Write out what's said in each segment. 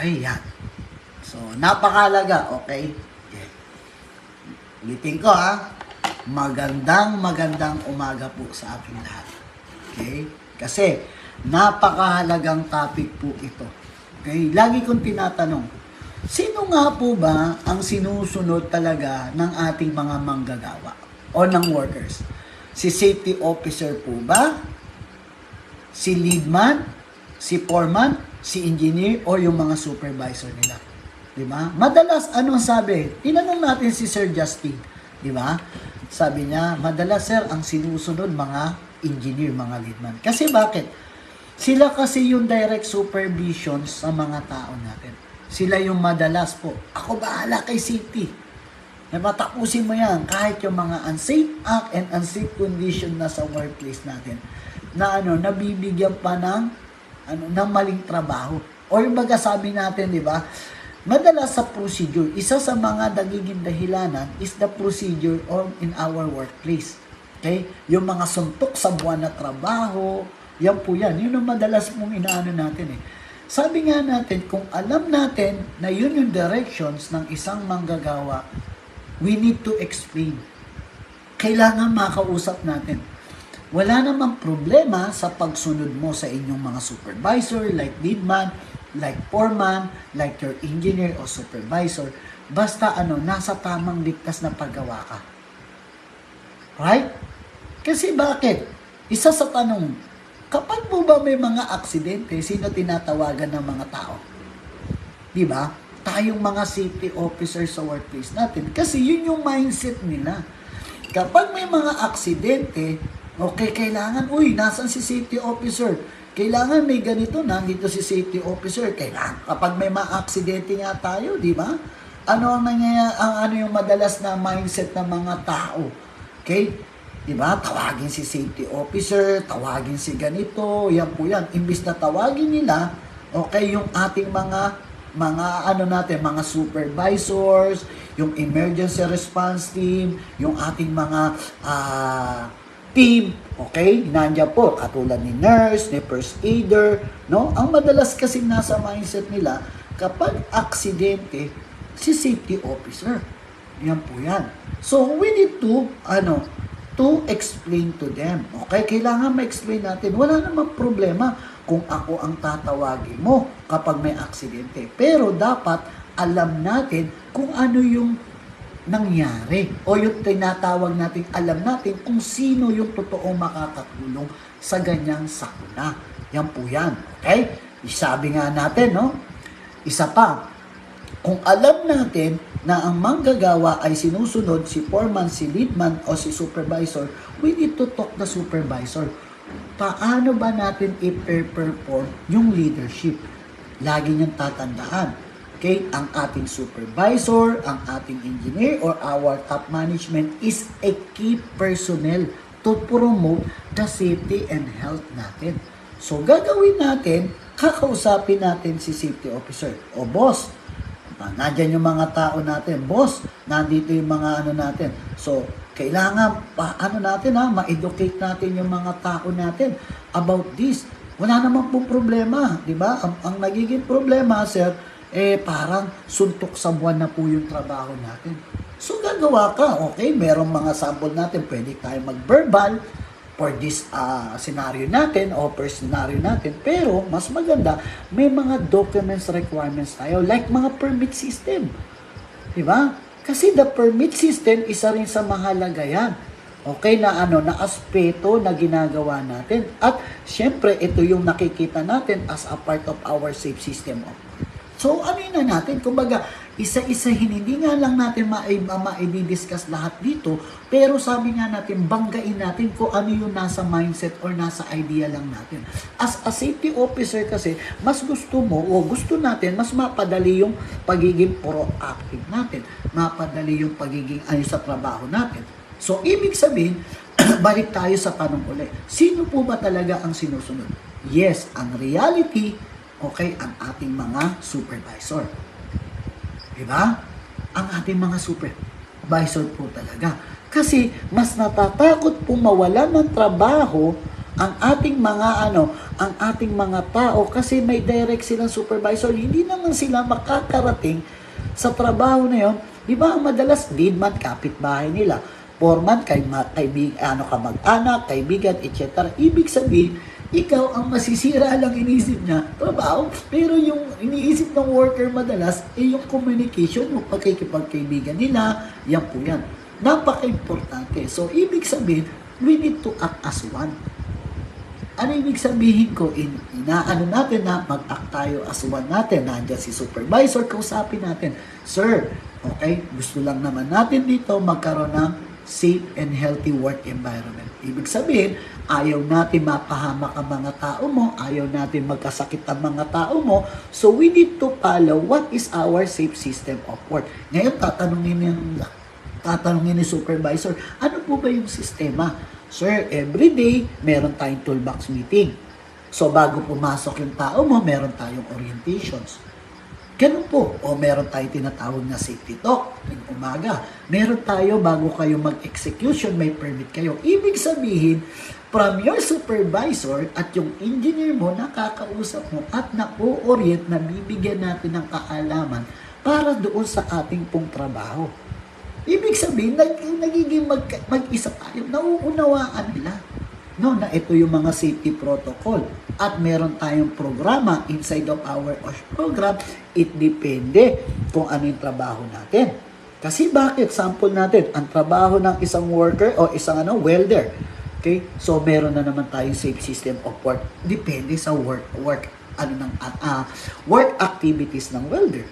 Ayan. So, napakalaga, okay? Okay. Ulitin ko ha. Magandang umaga po sa ating lahat. Okay? Kasi, napakahalagang topic po ito. Okay? Lagi kong tinatanong, sino nga po ba ang sinusunod talaga ng ating mga manggagawa o ng workers? Si safety officer po ba? Si leadman? Si foreman? Si engineer? O yung mga supervisor nila? Diba? Madalas, anong sabi? Tinanong natin si Sir Justin. Diba? Sabi niya, madalas sir, ang sinusunod mga engineer, mga leadman. Kasi bakit? Sila kasi yung direct supervision sa mga tao natin. Sila yung madalas po. Ako bahala kay safety. Napatapusin mo yan. Kahit yung mga unsafe act and unsafe condition na sa workplace natin. Na nabibigyan pa ng maling trabaho. O yung baga sabi natin, di ba? Madalas sa procedure, isa sa mga nagiging dahilanan is the procedure in our workplace. Okay? Yung mga suntok sa buwan na trabaho, yan po yan. Yun ang madalas mong inaano natin eh. Sabi nga natin, kung alam natin na yun yung directions ng isang manggagawa, we need to explain. Kailangan makausap natin. Wala namang problema sa pagsunod mo sa inyong mga supervisor, like leadman, like foreman, like your engineer o supervisor. Basta nasa tamang ligtas na paggawa ka. Right? Kasi bakit? Isa sa tanong, kapag po ba may mga aksidente, sino tinatawagan ng mga tao? Diba? Tayong mga safety officers sa workplace natin. Kasi yun yung mindset nila. Kapag may mga aksidente, okay, kailangan, nasan si safety officer? Kailangan may ganito, nandito si safety officer. Kailangan, kapag may mga aksidente nga tayo, di ba? Ano ang nangyayari, yung madalas na mindset ng mga tao? Okay? Di ba? Tawagin si safety officer, tawagin si ganito, yan po yan. Imbis na tawagin nila, okay, yung ating mga mga supervisors, yung emergency response team, yung ating mga team, okay? Nandiyan po, katulad ni nurse, ni first aider, no? Ang madalas kasi nasa mindset nila, kapag aksidente, si safety officer. Yan po yan. So, we need to, to explain to them. Okay? Kailangan ma-explain natin. Wala namang problema kung ako ang tatawagin mo kapag may aksidente. Pero dapat alam natin kung ano yung nangyari o yung tinatawag natin, alam natin kung sino yung totoong makakatulong sa ganyang sakuna. Yan po yan. Okay? Sabi nga natin, no? Isa pa, kung alam natin na ang manggagawa ay sinusunod si foreman, si leadman o si supervisor, we need to talk the supervisor. Paano ba natin i-perform yung leadership? Lagi niyang tatandaan. Okay, ang ating supervisor, ang ating engineer, or our top management is a key personnel to promote the safety and health natin. So, gagawin natin, kakausapin natin si safety officer. O boss, nandyan yung mga tao natin. Boss, nandito yung mga natin. So, kailangan, ma-educate natin yung mga tao natin about this. Wala namang pong problema, di ba? Ang nagiging problema, sir, parang suntok sa buwan na po yung trabaho natin. So, gagawa ka. Okay, merong mga sample natin. Pwede tayo mag-verbal for this scenario natin o per scenario natin. Pero, mas maganda, may mga documents requirements tayo. Like mga permit system. Diba? Kasi the permit system, isa rin sa mahalaga yan. Okay, na aspeto na ginagawa natin. At, syempre, ito yung nakikita natin as a part of our safe system of work. So, na natin? Kumbaga, isa-isahin, hindi nga lang natin ma-discuss lahat dito, pero sabi nga natin, banggain natin kung ano yung nasa mindset or nasa idea lang natin. As a safety officer kasi, mas gusto mo, o gusto natin, mas mapadali yung pagiging proactive natin, mapadali yung pagiging sa trabaho natin. So, ibig sabihin, balik tayo sa tanong ulit. Sino po ba talaga ang sinusunod? Yes, ang reality, okay, ang ating mga supervisor. Diba? Ang ating mga supervisor po talaga. Kasi mas natatakot po mawalan ng trabaho ang ating mga ang ating mga tao kasi may direct silang supervisor. Hindi naman sila makakarating sa trabaho na yun. Di ba, madalas deadman, kapitbahay nila. Foreman, kamag-anak, kaibigan, etc. Ibig sabihin, ikaw ang masisira lang iniisip niya, trabaho. Pero yung iniisip ng worker madalas, yung communication, yung pagkikipagkaibigan nila, yan po yan. Napaka-importante. So, ibig sabihin, we need to act as one. Ano ibig sabihin ko? Inaano natin na mag-act tayo as one natin. Nandiyan si supervisor, kausapin natin. Sir, okay, gusto lang naman natin dito magkaroon ng safe and healthy work environment. Ibig sabihin, ayaw natin mapahamak ang mga tao mo, ayaw natin magkasakit ang mga tao mo, so we need to follow what is our safe system of work. Ngayon, tatanungin ni supervisor, ano po ba yung sistema? Sir, everyday, meron tayong toolbox meeting. So, bago pumasok yung tao mo, meron tayong orientations. Ganun po. O meron tayong tinatawag na safety talk ng umaga. Meron tayo, bago kayo mag-execution, may permit kayo. Ibig sabihin, from your supervisor at yung engineer mo, nakakausap mo at na-orient na bibigyan natin ng kaalaman para doon sa ating pong trabaho. Ibig sabihin, nagiging mag-isa tayo, nauunawaan nila. No, na ito yung mga safety protocol. At meron tayong programa inside of our program, it depende kung ano yung trabaho natin. Kasi bakit? Sample natin, ang trabaho ng isang worker o isang welder. Okay? So, meron na naman tayong safe system of work. Depende sa work activities ng welder.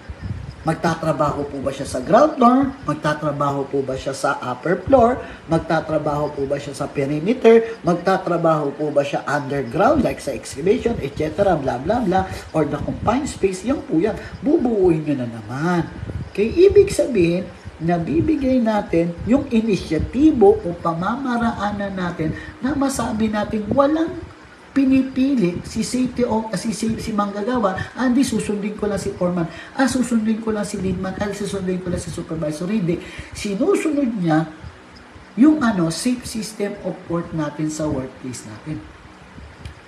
Magtatrabaho po ba siya sa ground floor? Magtatrabaho po ba siya sa upper floor? Magtatrabaho po ba siya sa perimeter? Magtatrabaho po ba siya underground like sa excavation, etc. blah blah blah, or the confined space? Yan po yan. Bubuuin nyo na naman. Okay? Ibig sabihin, nabibigay natin yung inisyatibo o pamamaraanan natin na masabi natin walang pinipili si safety o si manggagawa, hindi susundin ko lang si foreman, susundin ko lang si leadman, susundin ko lang si supervisor. Hindi. Sinusunod niya yung safe system of work natin sa workplace natin.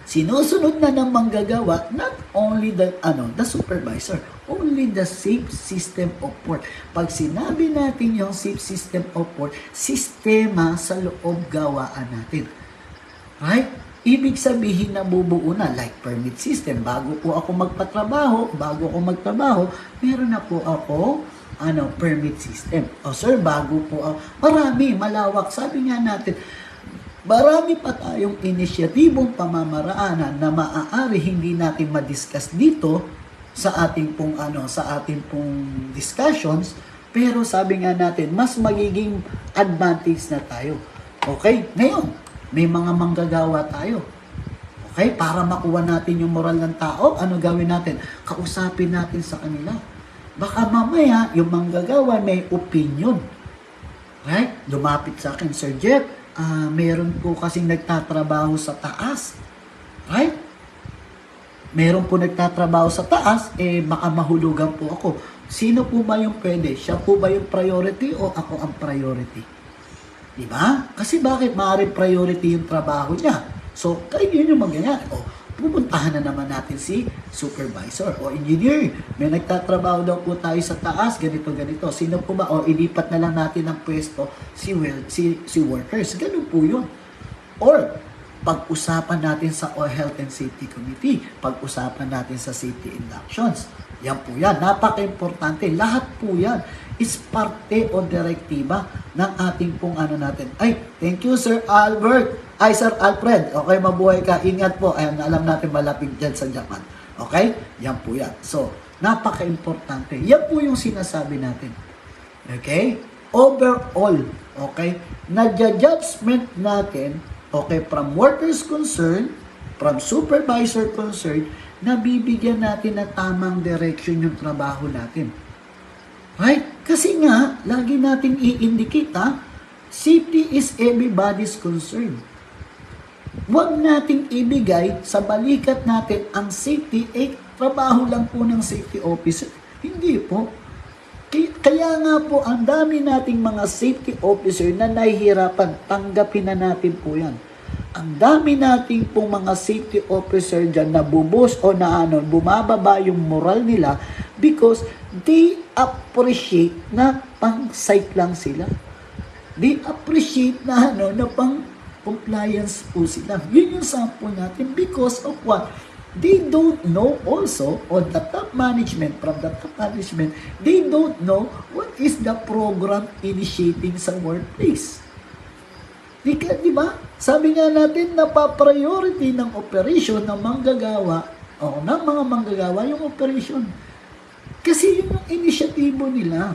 Sinusunod na ng manggagawa, not only the supervisor, only the safe system of work. Pag sinabi natin yung safe system of work, sistema sa loob gawaan natin. Right? Ibig sabihin na bubuo na, like permit system. Bago ako magtrabaho, meron na po ako permit system. O sir, bago po ako, marami, malawak. Sabi nga natin, marami pa tayong inisyatibong pamamaraanan na maaari hindi natin ma-discuss dito sa ating pong discussions, pero sabi nga natin, mas magiging advantage na tayo. Okay? Ngayon, may mga manggagawa tayo. Okay? Para makuha natin yung moral ng tao, ano gawin natin? Kausapin natin sa kanila. Baka mamaya, yung manggagawa may opinion. Right? Lumapit sa akin, Sir Jeff, meron po kasing nagtatrabaho sa taas. Right? Meron po nagtatrabaho sa taas, baka mahulugan po ako. Sino po ba yung pwede? Siya po ba yung priority o ako ang priority? Diba? Kasi bakit maaaring priority yung trabaho niya? So, kayo yun yung magganyan. O, pupuntahan na naman natin si supervisor o engineer. May nagtatrabaho daw po tayo sa taas, ganito. Sino po ba? O, ilipat na lang natin ang pwesto si workers. Ganun po yun. Or, pag-usapan natin sa Health and Safety Committee. Pag-usapan natin sa safety inductions. Yan po yan. Napaka-importante. Lahat po yan is parte o direktiba ng ating pong natin. Ay, thank you Sir Albert. Ay, Sir Alfred. Okay, mabuhay ka. Ingat po. Ayan, alam natin malapit dyan sa Japan. Okay? Yan po yan. So, napaka-importante. Yan po yung sinasabi natin. Okay? Overall, okay? Nadja-judgment natin, okay, from workers concerned, from supervisor concerned, nabibigyan natin na tamang direction yung trabaho natin. Right? Kasi nga, lagi nating i-indicate, safety is everybody's concern. Huwag nating ibigay sa balikat natin ang safety, trabaho lang po ng safety officer. Hindi po. Kaya nga po, ang dami nating mga safety officer na nahihirapan, tanggapin na natin po yan. ang dami nating pong mga safety officer dyan na bubos o na bumababa yung moral nila because they appreciate na pang-site lang sila. They appreciate na na pang-compliance po sila. Yun yung sample natin because of what? They don't know also, on the top management, from the top management, they don't know what is the program initiating sa workplace. Di ba? Sabi nga natin, napapriority ng operation ng manggagawa o ng mga manggagawa yung operation. Kasi yun yung inisyatibo nila.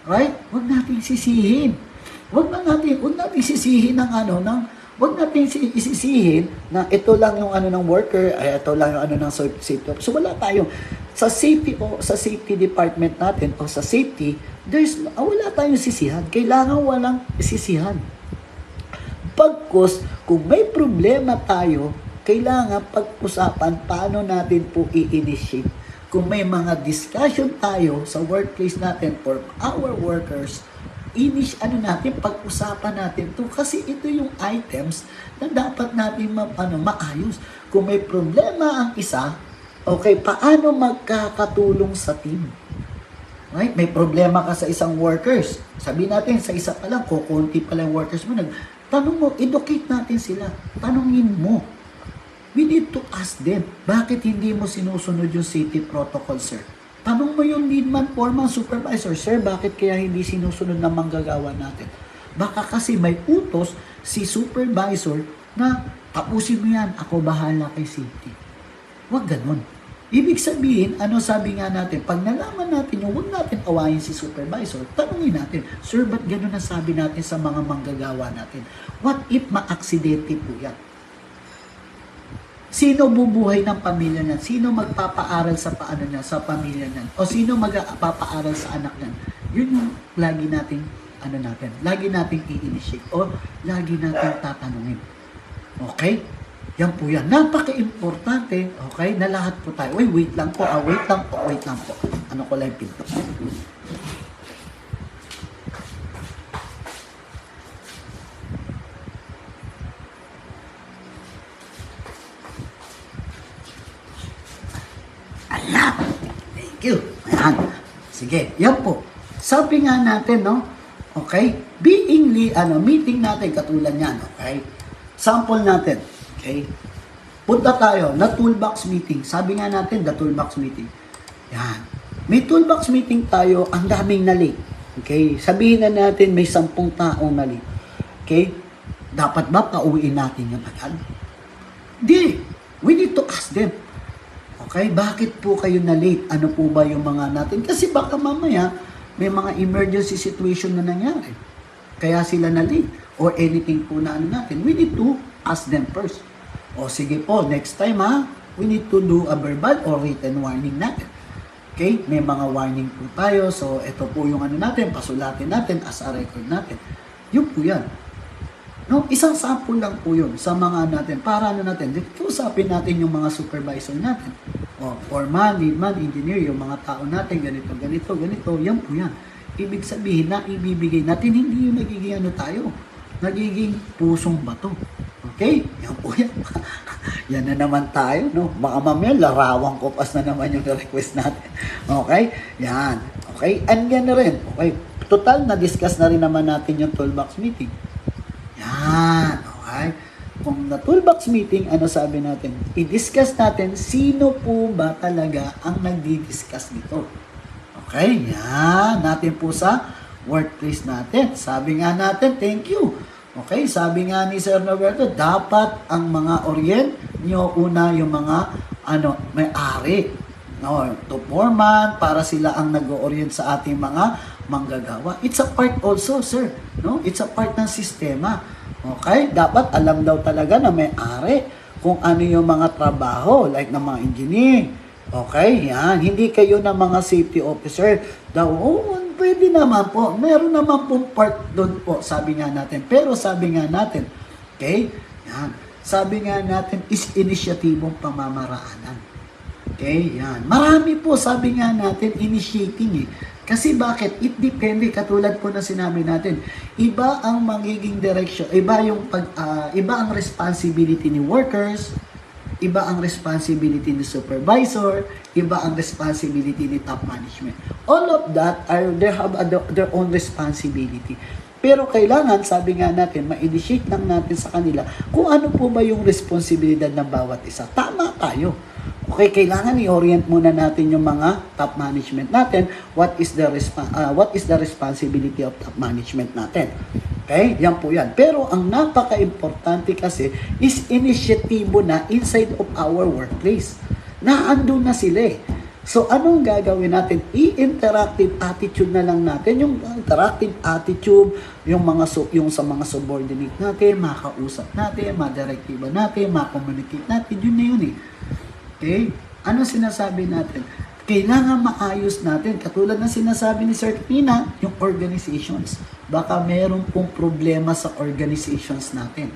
Right? Huwag natin sisihin. Huwag natin sisihin huwag natin isisihin na ito lang yung ng worker, ay ito lang yung ng safety. So wala tayong sa safety department natin o sa safety, wala tayong sisihan. Kailangan walang sisihan. Pagkus, kung may problema tayo, kailangan pag-usapan paano natin po i-initiate. Kung may mga discussion tayo sa workplace natin for our workers, pag-usapan natin to kasi ito yung items na dapat natin maayos. Kung may problema ang isa, okay, paano magkakatulong sa team? Right? May problema ka sa isang workers. Sabi natin, sa isa pa lang, kukunti pa lang workers mo, tanong mo, educate natin sila. Tanungin mo. We need to ask them, bakit hindi mo sinusunod yung safety protocol, sir? Tanong mo yung leadman, foreman, supervisor, sir, bakit kaya hindi sinusunod ng manggagawa natin? Baka kasi may utos si supervisor na tapusin mo yan, ako bahala kay safety. Huwag ganun. Ibig sabihin, sabi nga natin, pag nalaman natin yung huwag natin awayin si supervisor, tanungin natin, sir, ba't ganun ang sabi natin sa mga manggagawa natin? What if ma-aksidente po yan? Sino bubuhay ng pamilya niyan? Sino magpapaaral sa niya, sa pamilya niyan? O sino magpapaaral sa anak niyan? Yun yung lagi nating, lagi nating i-initiate o lagi nating tatanungin. Okay? Yan po yan. Napaka-importante, okay, na lahat po tayo. Wait lang po. Wait lang po. Ano ko lang yung pinto? Ayan. Thank you. Ayan. Sige, yan po. Sabi nga natin, okay, meeting natin katulad yan, okay? Sample natin. Okay? Punta tayo na toolbox meeting. Sabi nga natin, the toolbox meeting. Yan. May toolbox meeting tayo, ang daming nali. Okay? Sabihin na natin may 10 taong nali. Okay? Dapat ba pauwiin natin yung agad? Di. We need to ask them. Okay? Bakit po kayo na late? Ano po ba yung mga natin? Kasi baka mamaya, may mga emergency situation na nangyari. Kaya sila na late. Or anything po na natin. We need to ask them first. O sige po, next time we need to do a verbal or written warning natin. Okay? May mga warning po tayo. So, ito po yung natin, pasulatin natin as a record natin. Yun po yan. No, isang sample lang po yun sa mga natin. Para natin, usapin natin yung mga supervisor natin. O, foreman, leadman, engineer, yung mga tao natin, ganito. Yan po yan. Ibig sabihin na ibibigay natin, hindi yung nagiging tayo. Nagiging pusong bato. Okay? Yan po yan. Yan na naman tayo, no? Baka mamaya, larawang kopas na naman yung request natin. Okay? Yan. Okay? And yan na rin. Okay? Total, na-discuss na rin naman natin yung toolbox meeting. Yan. Okay? Kung na toolbox meeting, sabi natin? I-discuss natin, sino po ba talaga ang nagdi-discuss nito? Okay? Yan. Natin po sa workplace natin. Sabi nga natin, thank you. Okay, sabi nga ni Sir Roberto, dapat ang mga orient nyo una yung mga may-ari. No, to foreman, para sila ang nag-orient sa ating mga manggagawa. It's a part also, sir. No? It's a part ng sistema. Okay, dapat alam daw talaga na may-ari kung ano yung mga trabaho, like ng mga engineer. Okay, yan. Hindi kayo na mga safety officer daw, pwede naman po. Meron naman pong part doon po, sabi nga natin. Pero sabi nga natin, okay, yan. Sabi nga natin is inisyatibong pamamaraanan. Okay, yan. Marami po, sabi nga natin, initiating eh. Kasi bakit? It depende, katulad po na sinabi natin. Iba ang magiging direction, iba ang responsibility ni workers, iba ang responsibility ni supervisor, iba ang responsibility ni top management. All of that they have their own responsibility. Pero kailangan, sabi nga natin, ma-initiate lang natin sa kanila kung ano po ba yung responsibilidad ng bawat isa. Tama tayo. Okay, kailangan i-orient muna natin yung mga top management natin. What is the responsibility of top management natin? Okay, yan po yan. Pero ang napaka-importante kasi is initiatibo na inside of our workplace. Naandun na sila eh. So, anong gagawin natin? I-interactive attitude na lang natin. Yung interactive attitude, yung sa mga subordinate natin, makausap natin, madirektiba natin, makommunicate natin, yun na yun eh. Okay? Ano sinasabi natin? Kailangan maayos natin. Katulad ng sinasabi ni Sir Pina, yung organizations. Baka meron pong problema sa organizations natin.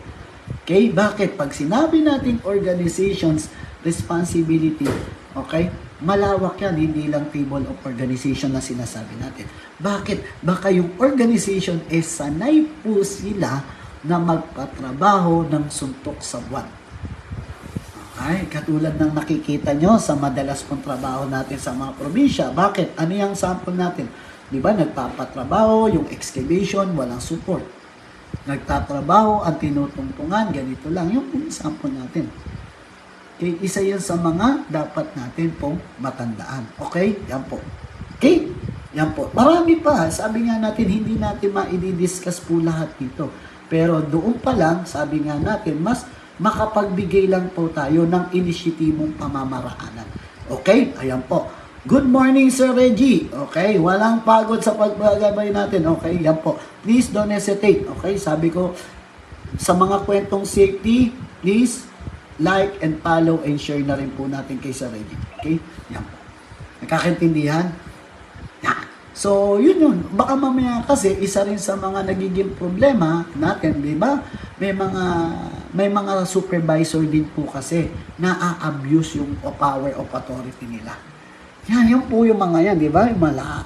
Okay? Bakit? Pag sinabi natin organizations, responsibility, okay? Malawak yan, hindi lang table of organization na sinasabi natin. Bakit? Baka yung organization sanay po sila na magpatrabaho ng suntok sa buwan. Okay? Katulad ng nakikita nyo sa madalas pong trabaho natin sa mga probinsya. Bakit? Ano yung sample natin? Di ba? Nagpapatrabaho, yung excavation, walang support. Nagtatrabaho, ang tinutungtungan, ganito lang. Yung sample natin. Okay, isa yan sa mga dapat natin pong matandaan. Okay? Yan po. Okay? Yan po. Marami pa. Sabi nga natin, hindi natin ma-i-discuss po lahat dito. Pero doon pa lang, sabi nga natin, mas makapagbigay lang po tayo ng inisyitibong pamamaraanan. Okay? Ayan po. Good morning, Sir Reggie. Okay? Walang pagod sa pagbagabay natin. Okay? Yan po. Please don't hesitate. Okay? Sabi ko, sa mga kwentong safety, please like and follow and share na rin po natin kay Sir Reggie. Okay? Yan po. Nakakaintindihan? Yan. So, yun. Baka mamaya kasi isa rin sa mga nagiging problema natin, di ba? May mga supervisor din po kasi na a-abuse yung power of authority nila. Yan, yun po yung mga yan, di ba?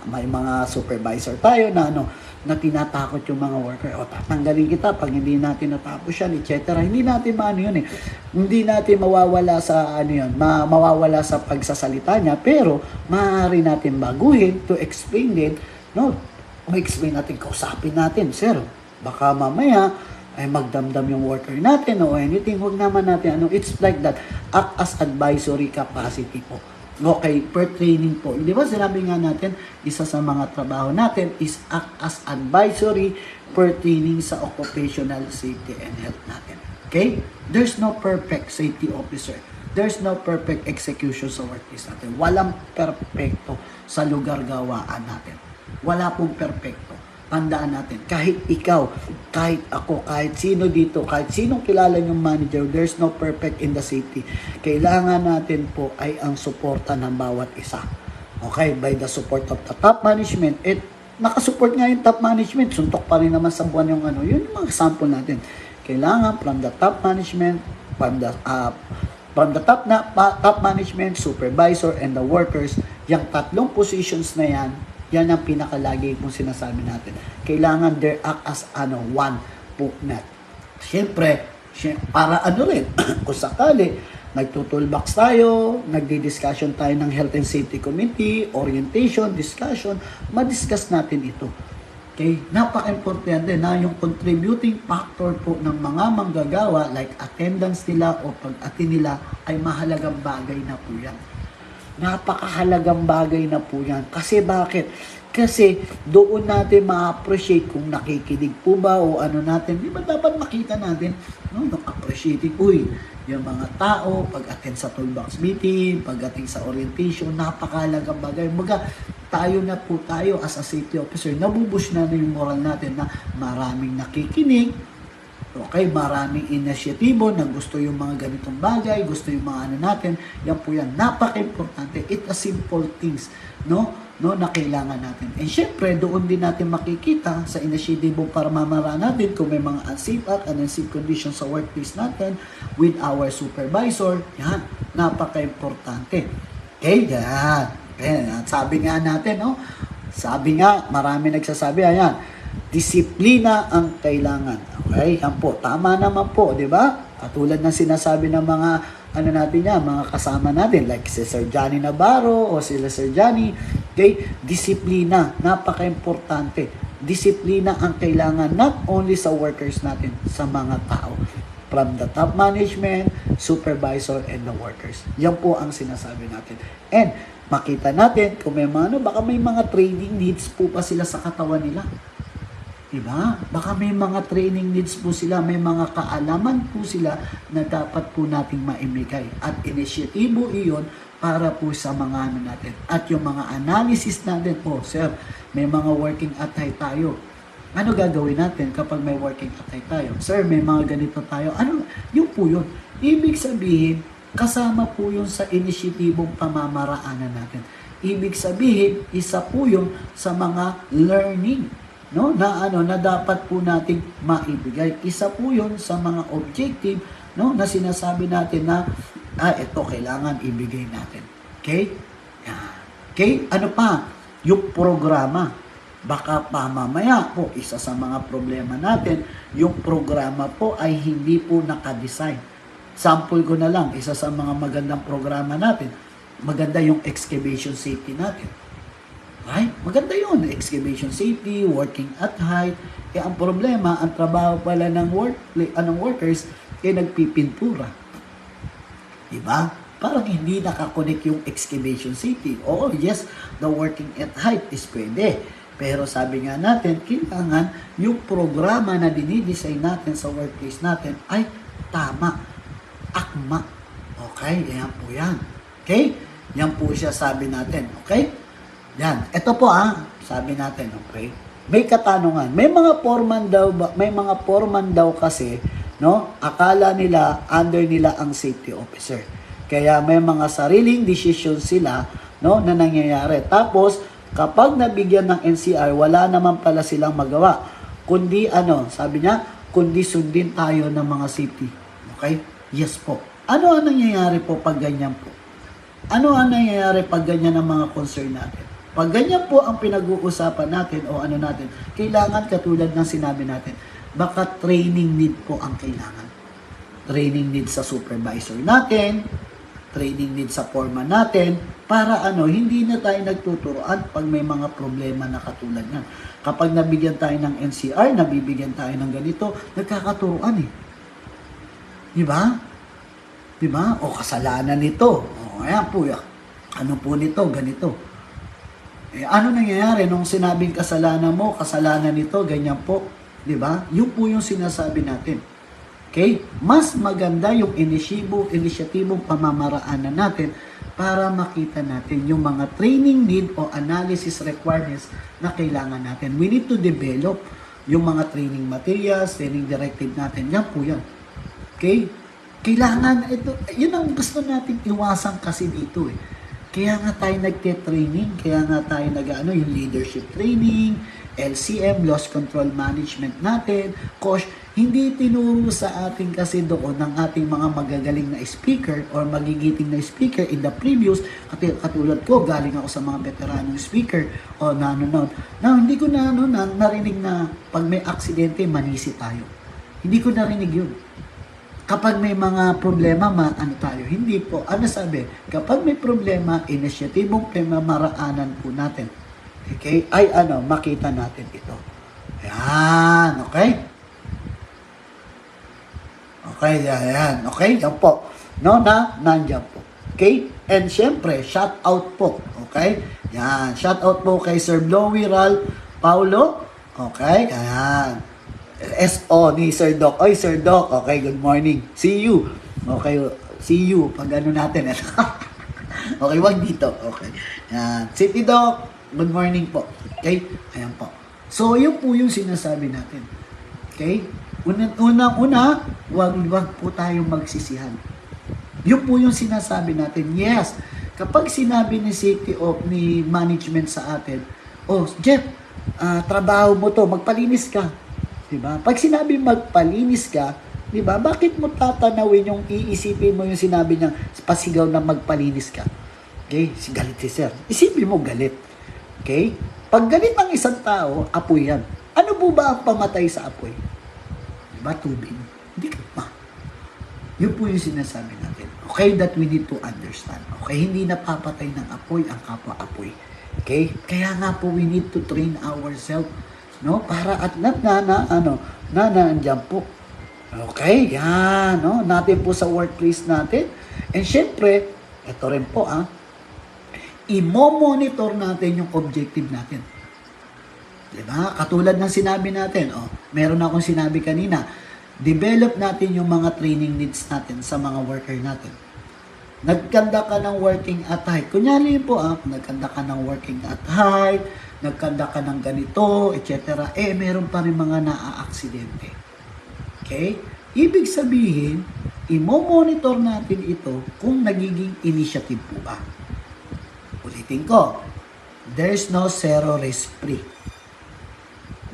May mga supervisor tayo na tinatakot yung mga worker. O, tatanggalin kita pag hindi natin natapos yan, etc. Hindi natin yun eh. Hindi natin mawawala sa pagsasalita niya, pero maaari natin baguhin to explain din, explain natin, kausapin natin, sir, baka mamaya ay magdamdam yung worker natin o anything, huwag naman natin, it's like that, act as advisory capacity po. Okay, per training po. Di ba sinabi nga natin, isa sa mga trabaho natin is act as advisory per training sa occupational safety and health natin. Okay? There's no perfect safety officer. There's no perfect execution sa workplace natin. Walang perfecto sa lugar gawaan natin. Wala pong perfecto. Tandaan natin, kahit ikaw, kahit ako, kahit sino dito, kahit sinong kilala yung manager, there's no perfect in the safety. Kailangan natin po ay ang suporta ng bawat isa. Okay, by the support of the top management, nakasupport nga yung top management, suntok pa rin naman sa buwan yung yun yung mga sample natin. Kailangan from the top management, from the top management, supervisor, and the workers, yung tatlong positions na yan ang pinakalagi kung sinasabi natin. Kailangan there act as one po net. Siyempre, para rin, kung sakali, nagtutulbox tayo, nagdi-discussion tayo ng Health and Safety Committee, orientation, discussion, madiscuss natin ito. Okay? Napaka-importante na yung contributing factor po ng mga manggagawa, like attendance nila o pag-attend nila, ay mahalagang bagay na po yan. Napakahalagang bagay na po yan. Kasi bakit? Kasi doon natin ma-appreciate kung nakikinig po ba o natin. Di ba dapat makita natin, yung appreciating, yung mga tao, pag-attend sa toolbox meeting, pag-attend sa orientation, napakahalagang bagay. Tayo na po as a safety officer, nabubush na yung moral natin na maraming nakikinig, okay, maraming inisyatibo na gusto yung mga ganitong bagay, gusto yung mga natin, yan po yan, napaka-importante. It's a simple things, na kailangan natin. And syempre, doon din natin makikita sa inisyatibo para mamaraan natin kung may mga unsafe act and unsafe conditions sa workplace natin with our supervisor, yan, napaka-importante. Okay, yan. Okay, sabi nga natin, no? Sabi nga, marami nagsasabi, ayan, disiplina ang kailangan. Okay, yan po. Tama naman po, di ba? Katulad ng sinasabi ng mga, ano natin yan, mga kasama natin, like si Sir Johnny Navarro o sila Sir Johnny. Okay, disiplina, napaka-importante. Disiplina ang kailangan not only sa workers natin, sa mga tao. From the top management, supervisor, and the workers. Yan po ang sinasabi natin. And makita natin kung may mga, baka may mga training needs po pa sila sa katawan nila. Diba? Baka may mga training needs po sila, may mga kaalaman po sila na dapat po nating maimigay. At inisyatibo iyon para po sa mga ano natin. At yung mga analysis natin po, sir, may mga working attire tayo. Ano gagawin natin kapag may working attire tayo? Sir, may mga ganito tayo. Ano? Yun po yun. Ibig sabihin, kasama po yun sa inisyatibong pamamaraanan natin. Ibig sabihin, isa po yun sa mga learning, no? Na dapat po nating maibigay. Isa po yun sa mga objective, no, na sinasabi natin na ito kailangan ibigay natin. Okay? Yan. Okay? Ano pa? Yung programa. Baka pa mamaya po, isa sa mga problema natin, yung programa po ay hindi po nakadesign. Sample ko na lang, isa sa mga magandang programa natin, maganda yung excavation safety natin. Right? Maganda yun, excavation safety, working at height. Ang problema, ang trabaho pala ng workers, nagpipintura. Diba? Parang hindi nakakonect yung excavation safety. Oo, yes, the working at height is pwede. Pero sabi nga natin, kailangan yung programa na dinidesign natin sa workplace natin ay tama, akma. Okay? Yan po yan. Okay? Yan po siya sabi natin. Okay? Yan. Ito po sabi natin. Okay? May katanungan. May mga foreman daw kasi, no? Akala nila, under nila ang safety officer. Kaya may mga sariling decision sila, no, na nangyayari. Tapos, kapag nabigyan ng NCR, wala naman pala silang magawa. Kundi sabi niya, kundi sundin tayo ng mga safety. Okay? Yes po. Ano ang nangyayari po pag ganyan po? Ano ang nangyayari pag ganyan ang mga concern natin? Pag ganyan po ang pinag-uusapan natin o natin, kailangan katulad ng sinabi natin, baka training need po ang kailangan. Training need sa supervisor natin, training need sa foreman natin, para hindi na tayo nagtuturoan pag may mga problema na katulad yan. Kapag nabigyan tayo ng NCR, nabibigyan tayo ng ganito, nagkakaturoan Diba? Diba? O kasalanan nito. O ayan po, ano po nito, ganito. Ano nangyayari nung sinabing kasalanan mo, kasalanan nito, ganyan po. Diba? Yun po yung sinasabi natin. Okay? Mas maganda yung inisyatibong pamamaraanan natin para makita natin yung mga training need o analysis requirements na kailangan natin. We need to develop yung mga training materials, training directive natin. Yan po yan. Okay? Kailangan, yun ang gusto natin iwasan kasi dito Kaya nga tayo nagte-training, kaya nga tayo yung leadership training, LCM, loss control management natin. Coach, hindi tinuro sa atin kasi doon ng ating mga magagaling na speaker or magigiting na speaker in the previous, katulad ko, galing ako sa mga veteranong speaker o hindi ko narinig na pag may aksidente, manisi tayo. Hindi ko narinig yun. Kapag may mga problema, tayo? Hindi po. Ano sabi? Kapag may problema, inisyatibong pamamaraanan po natin. Okay? Ay makita natin ito. Ayan. Okay? Okay, yan. Okay? Yan po. Nandiyan po. Okay? And syempre, shout out po. Okay? Yan. Shout out po kay Sir Blowy Ral Paulo. Okay? Ayan. SO ni Sir Doc. Oy, Sir Doc. Okay, good morning. See you. Okay, see you. Pag natin. Okay, wag dito. Okay. Yan. City Doc. Good morning po. Okay? Ayan po. So, yun po yung sinasabi natin. Okay? Unang-una, wag po tayong magsisihan. Yun po yung sinasabi natin. Yes, kapag sinabi ni ni management sa atin, Jeff, trabaho mo to, magpalinis ka. Diba? Pag sinabi magpalinis ka, diba? Bakit mo tatanawin yung iisipin mo yung sinabi niya, pasigaw na magpalinis ka? Okay? Si galit si sir. Isipin mo galit. Okay? Pag galit ang isang tao, apoy yan. Ano po ba ang pamatay sa apoy? Diba? Tubig. Hindi ka pa. Yun po yung sinasabi natin. Okay? That we need to understand. Okay? Hindi napapatay ng apoy ang kapwa-apoy. Okay? Kaya nga po we need to train ourselves, no? Para at nandiyan po. Okay? Yan, no? Natin po sa workplace natin. And syempre, ito rin po, i-monitor natin yung objective natin. Diba? Katulad ng sinabi natin, meron akong sinabi kanina, develop natin yung mga training needs natin sa mga worker natin. Nagkanda ka ng working at height. Kunyari po, nagkanda ka ng working at height, nagkanda ka ng ganito, etc. Meron pa rin mga naa-aksidente. Okay? Ibig sabihin, i-monitor natin ito kung nagiging initiative po ba. Ulitin ko, there's no zero risk free.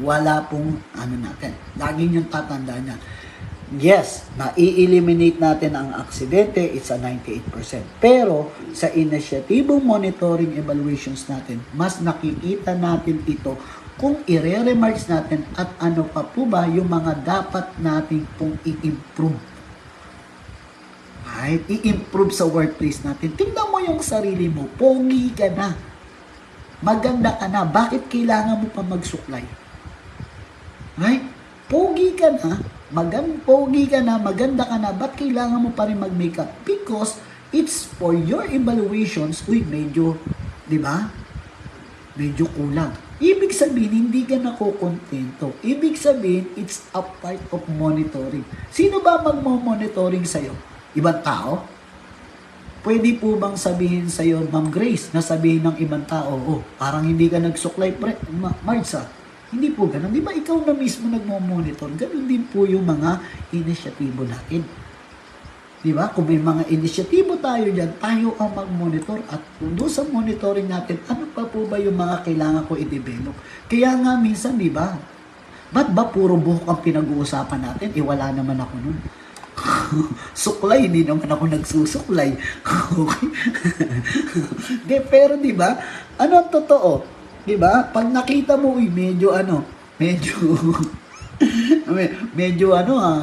Wala pong natin. Lagi niyong tatandaan yan. Yes, na-eliminate natin ang aksidente, it's a 98%. Pero sa inisyatibong monitoring evaluations natin, mas nakikita natin ito kung i-remarks natin at ano pa po ba yung mga dapat natin pong i-improve. Right? I-improve sa workplace natin. Tingnan mo yung sarili mo, pogi ka na. Maganda ka na. Bakit kailangan mo pa magsuklay? Right? Pogi ka na, maganda ka na, ba't kailangan mo pa rin mag-makeup? Because it's for your evaluations, medyo, di ba? Medyo kulang. Ibig sabihin, hindi ka nakokontento. Ibig sabihin, it's a part of monitoring. Sino ba magmo-monitoring sa'yo? Ibang tao? Pwede po bang sabihin sa'yo, Ma'am Grace, na sabihin ng ibang tao, parang hindi ka nagsuklay, Marsa? Hindi po ganun. Di ba ikaw na mismo nagmo-monitor? Ganun din po yung mga inisyatibo natin. Di ba? Kung may mga inisyatibo tayo dyan, tayo ang mag-monitor at kung doon sa monitoring natin, ano pa po ba yung mga kailangan ko i-develop? Kaya nga minsan, di ba? Ba't ba puro buhok ang pinag-uusapan natin? Wala naman ako nun. Suklay, hindi naman ako nagsusuklay. Okay? Pero di ba? Ano ang totoo? Diba? Pag nakita mo, medyo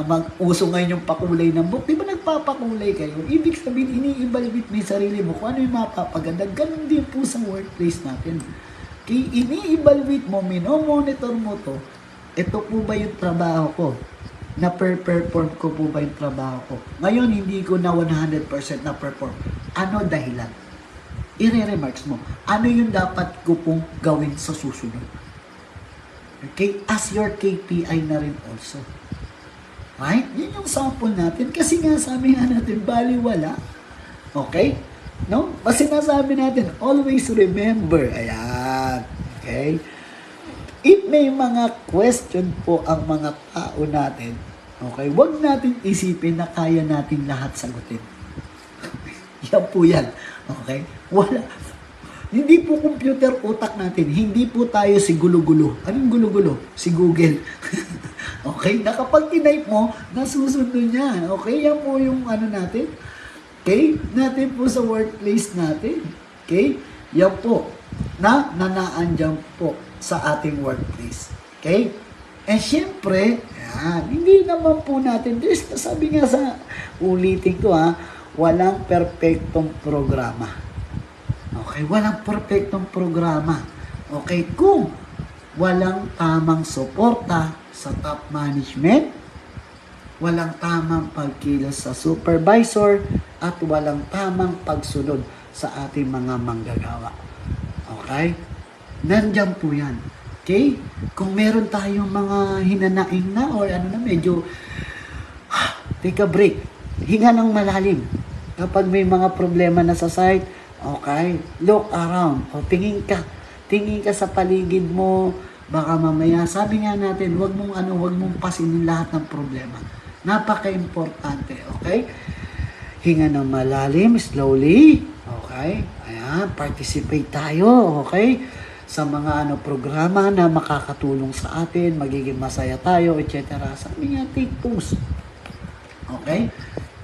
mag-uso ngayon yung pakulay ng buhok. Diba nagpapakulay kayo? Ibig sabihin, ini-evaluate mo yung sarili mo kung ano yung mapapaganda. Ganun din po sa workplace natin. Kaya ini-evaluate mo, minomonitor mo to, ito po ba yung trabaho ko? Na-perform ko po ba yung trabaho ko? Ngayon, hindi ko na 100% na-perform. Ano dahilan? I-remarks mo, ano yung dapat ko pong gawin sa susunod? Okay? As your KPI na rin also. Right? Yan yung sample natin. Kasi nga sabi nga natin, baliwala. Okay? No? Kasi sinasabi natin, always remember. Ayan. Okay? If may mga question po ang mga tao natin, okay, huwag natin isipin na kaya natin lahat sagutin. Yan po yan. Okay? Wala. Hindi po computer utak natin. Hindi po tayo si gulo-gulo. Anong gulo-gulo? Si Google. Okay? Na kapag tinype mo, nasusunod niya. Okay? Yan po yung natin. Okay? Natin po sa workplace natin. Okay? Yan po. Nanaandyan po sa ating workplace. Okay? And syempre, hindi naman po natin, sabi nga sa ulitin ko walang perfectong programa. Okay, walang perfectong programa. Okay, kung walang tamang suporta sa top management, walang tamang pagkilos sa supervisor, at walang tamang pagsunod sa ating mga manggagawa. Okay? Nandiyan po yan. Okay? Kung meron tayong mga hinanaing na or medyo take a break. Hinga ng malalim. Kapag may mga problema na sa site, okay, look around. O tingin ka sa paligid mo. Baka mamaya, sabi nga natin, wag mong pasinin lahat ng problema. Napaka-importante, okay? Hinga ng malalim, slowly. Okay? Ayan, participate tayo, okay? Sa mga programa na makakatulong sa atin, magiging masaya tayo, etc. Sabi nga, take pause. Okay?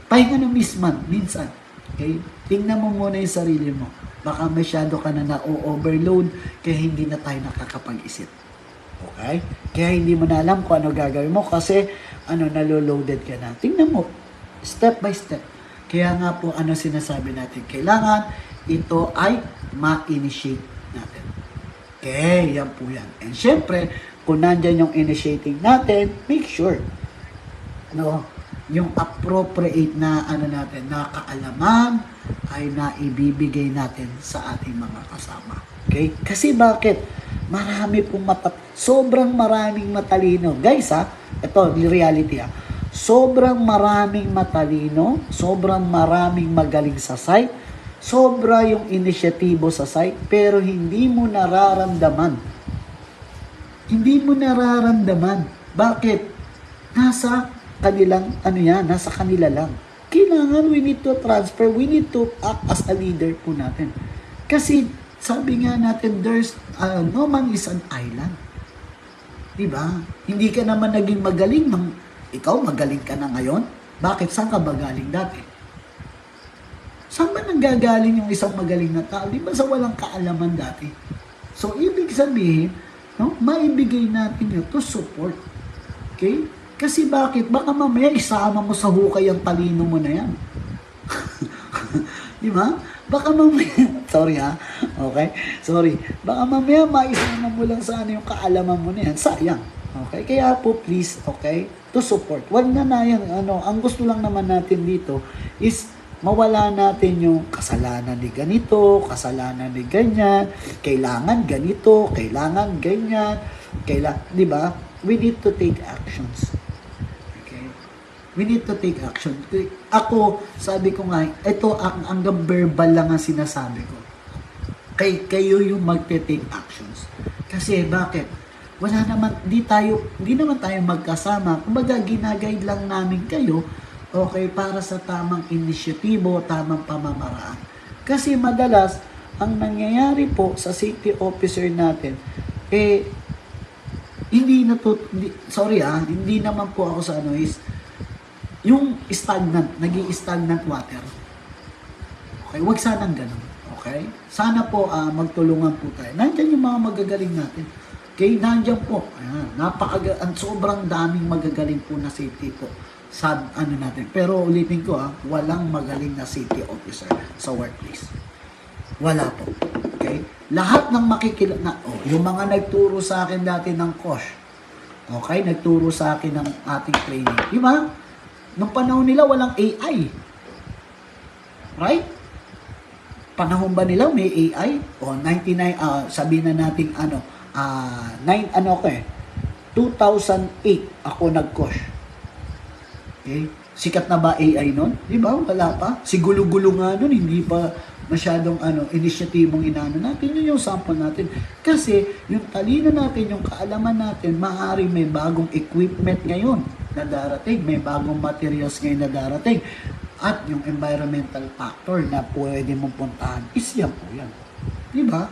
Pahinga ng minsan. Okay? Tingnan mo muna yung sarili mo. Baka masyado ka na na-overload, kaya hindi na tayo nakakapag-isip. Okay? Kaya hindi mo na alam kung ano gagawin mo kasi naloloaded ka na. Tingnan mo, step by step. Kaya nga po, sinasabi natin, kailangan ito ay ma-initiate natin. Okay, yan po yan. And syempre, kung nandyan yung initiating natin, make sure, yung appropriate na natin, na kaalaman ay naibibigay natin sa ating mga kasama. Okay? Kasi bakit? Marami pong sobrang maraming matalino. Guys, ito, reality sobrang maraming matalino, sobrang maraming magaling sa site, sobra yung inisyatibo sa site, pero hindi mo nararamdaman. Hindi mo nararamdaman. Bakit? Nasa kanilang, nasa kanila lang. Kailangan we need to transfer, we need to act as a leader po natin. Kasi, sabi nga natin, there's, no man is an island. Diba? Hindi ka naman naging magaling ikaw magaling ka na ngayon? Bakit? Saan ka ba galing dati? Saan ba nanggagaling yung isang magaling na tao? Di ba sa walang kaalaman dati? So, ibig sabihin, maibigay natin yun to support. Okay? Kasi bakit? Baka mamaya isama mo sa hukay ang talino mo na yan. Di ba? Baka mamaya, sorry okay? Sorry. Baka mamaya maisama mo lang sa yung kaalaman mo na yan. Sayang. Okay? Kaya po, please, okay? To support. Wag na yan, ang gusto lang naman natin dito is mawala natin yung kasalanan ni ganito, kasalanan ni ganyan, kailangan ganito, kailangan ganyan, di ba? We need to take actions. Okay? We need to take action. Ako, sabi ko nga, ito hanggang verbal lang ang sinasabi ko. Kayo yung magte-take actions. Kasi bakit? Wala naman, hindi naman tayo magkasama. Kumbaga, ginaguide lang namin kayo, okay, para sa tamang inisyatibo, tamang pamamaraan. Kasi madalas, ang nangyayari po sa safety officer natin, hindi naman po ako sa is, yung stagnant, naging stagnant water. Okay, wag sanang ganun. Okay? Sana po, magtulungan po tayo. Nandiyan yung mga magagaling natin. Okay, nandiyan po. Ayan, sobrang daming magagaling po na safety po sa natin. Pero ulitin ko walang magaling na safety officer sa workplace. Wala po. Okay? Lahat ng yung mga nagturo sa akin dati ng coach. Okay? Nagturo sa akin ng ating training. Di ba? Nung panahon nila walang AI. Right? Panahon ba nila may AI? O 99 sabihin na natin 2008 ako nag-coach. Okay? Sikat na ba AI nun? Di ba? Wala pa. Si gulo-gulo nga nun, hindi pa masyadong inisyatibong inaano natin. Yun yung sample natin. Kasi yung talino natin, yung kaalaman natin, maaari may bagong equipment ngayon na darating. May bagong materials ngayon na darating. At yung environmental factor na pwede mong puntahan is yan po yan. Di ba?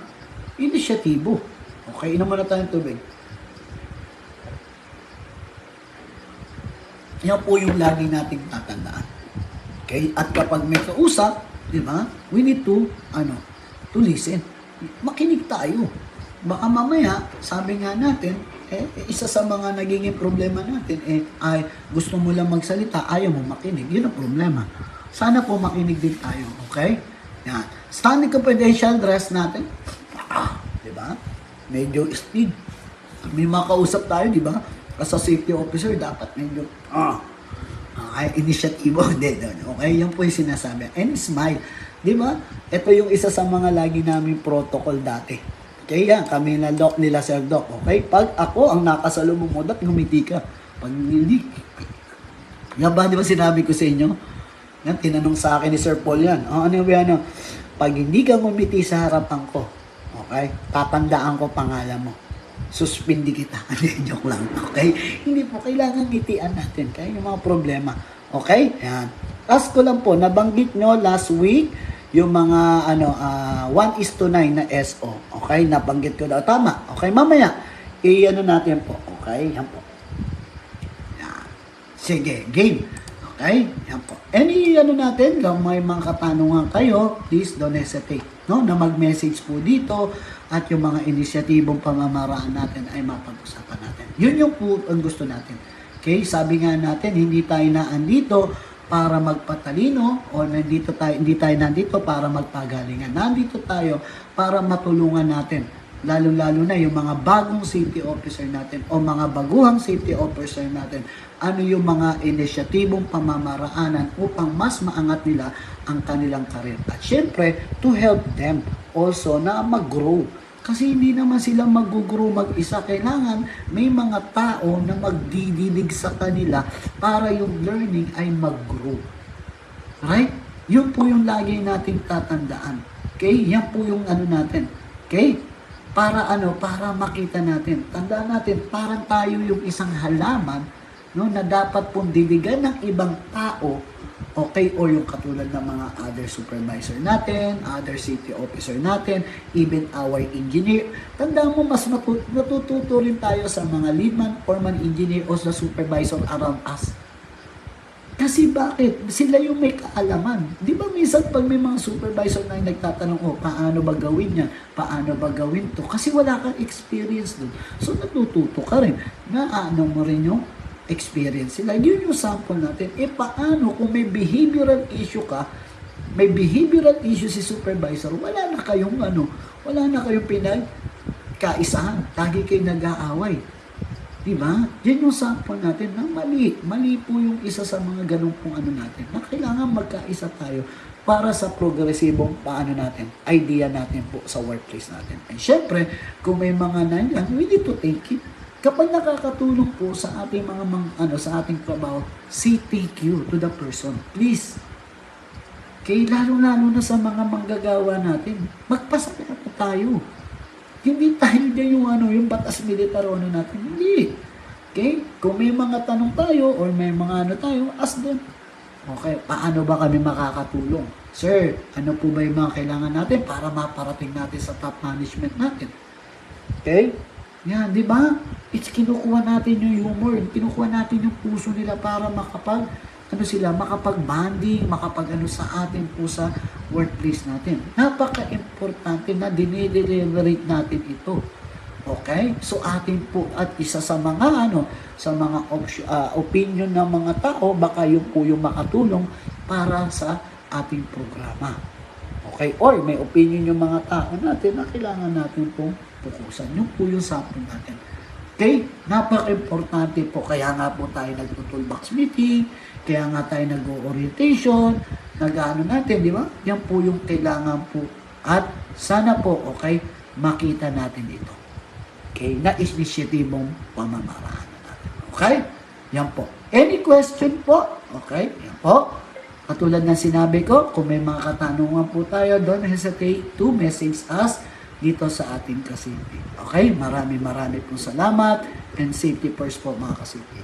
Inisyatibo. Okay, inom muna tayong tubig. Yan po yung lagi nating tatandaan. Okay? At kapag may kausap, di ba? We need to listen. Makinig tayo. Baka mamaya, sabi nga natin, isa sa mga nagiging problema natin, ay gusto mo lang magsalita, ayaw mo makinig. Yun ang problema. Sana po makinig din tayo. Okay? Yan. Standing confidential dress natin. Di ba? Medyo speed. May makausap tayo, di ba? As a safety officer, dapat medyo, inisyatibo. Okay? Yan po yung sinasabi. And smile. Di ba? Ito yung isa sa mga lagi namin protocol dati. Okay, yan. Kami na doc nila, Sir Doc. Okay? Pag ako ang nakasalubong mo, dapat ngumiti ka. Pag hindi, yan ba, di ba sinabi ko sa inyo? Yan, tinanong sa akin ni Sir Paul yan. Pag hindi ka ngumiti sa harapan ko, okay, tatandaan ko pangalan mo. Suspindi kita. Joke lang. Okay? Hindi po, kailangan ngitian natin. Kaya yung mga problema. Okay? Yan. Last ko lang po, nabanggit nyo last week, yung mga 1:9 na SO. Okay? Nabanggit ko daw. Tama. Okay? Mamaya, natin po. Okay? Yan po. Yan. Sige. Game. Okay? Yan po. Any natin, kung may mga katanungan kayo, please don't hesitate. no, na mag-message po dito at yung mga inisyatibong pamamaraan natin ay mapag-usapan natin. Yun yung po ang gusto natin. Okay, sabi nga natin, hindi tayo naandito para magpatalino o hindi tayo nandito para magpagalingan. Nandito tayo para matulungan natin. Lalo-lalo na yung mga bagong safety officer natin o mga baguhang safety officer natin. Ano yung mga inisyatibong pamamaraanan upang mas maangat nila ang kanilang karir. At syempre, to help them also na mag-grow. Kasi hindi naman sila mag-grow mag-isa. Kailangan may mga tao na magdidilig sa kanila para yung learning ay mag-grow. Right? Yun po yung lagi nating tatandaan. Okay? Yan po yung ano natin. Okay? Para makita natin. Tandaan natin, parang tayo yung isang halaman, no, na dapat pong diligan ng ibang tao, okay, o yung katulad ng mga other supervisor natin, other city officer natin, even our engineer. Tandaan mo, mas natututo rin tayo sa mga leadman, foreman, engineer, o sa supervisor around us. Kasi bakit? Sila yung may kaalaman. Di ba minsan pag may mga supervisor na nagtatanong, paano ba gawin yan? Paano ba gawin to? Kasi wala kang experience dun. So natututo ka rin. Naano mo rin yung experience sila. Yun yung sample natin. Paano kung may behavioral issue ka, may behavioral issue si supervisor, wala na kayong pinagkaisahan. Lagi kayo nag-aaway. Diba? Yan yung sample natin na mali. Mali po yung isa sa mga ganun pong natin. Na kailangan magkaisa tayo para sa progresibong idea natin po sa workplace natin. And syempre, kung may mga nandiyan, we need to take it. Kapag nakakatulong po sa ating sa ating trabaho, say thank you to the person. Please. Okay, lalo-lalo na sa mga manggagawa natin. Magpasalamat na tayo. Hindi tayo dyan yung batas militar natin. Hindi. Okay? Kung may mga tanong tayo or may mga tayo, ask them. Okay, paano ba kami makakatulong? Sir, ano po ba yung mga kailangan natin para maparating natin sa top management natin? Okay? Yan, di ba? Kinukuha natin yung humor, kinukuha natin yung puso nila para makapag-bonding, sa atin po sa workplace natin. Napaka-importante na dinideliberate natin ito. Okay? So atin po at isa sa mga opinion ng mga tao, baka yun po yung makatulong para sa ating programa. Okay? Or may opinion yung mga tao natin na kailangan natin pong pukusan. Yun po yung sample natin. Okay? Napaka-importante po. Kaya nga po tayo nag-toolbox meeting, kaya nga tayo nag-orientation, natin, di ba? Yan po yung kailangan po. At sana po, okay, makita natin ito. Okay? Na inisyatibong pamamaraan natin. Okay? Yan po. Any question po? Okay? Yan po. Katulad ng sinabi ko, kung may mga katanungan po tayo, don't hesitate to message us dito sa ating kasiti. Okay? Marami pong salamat and safety first po mga kasiti.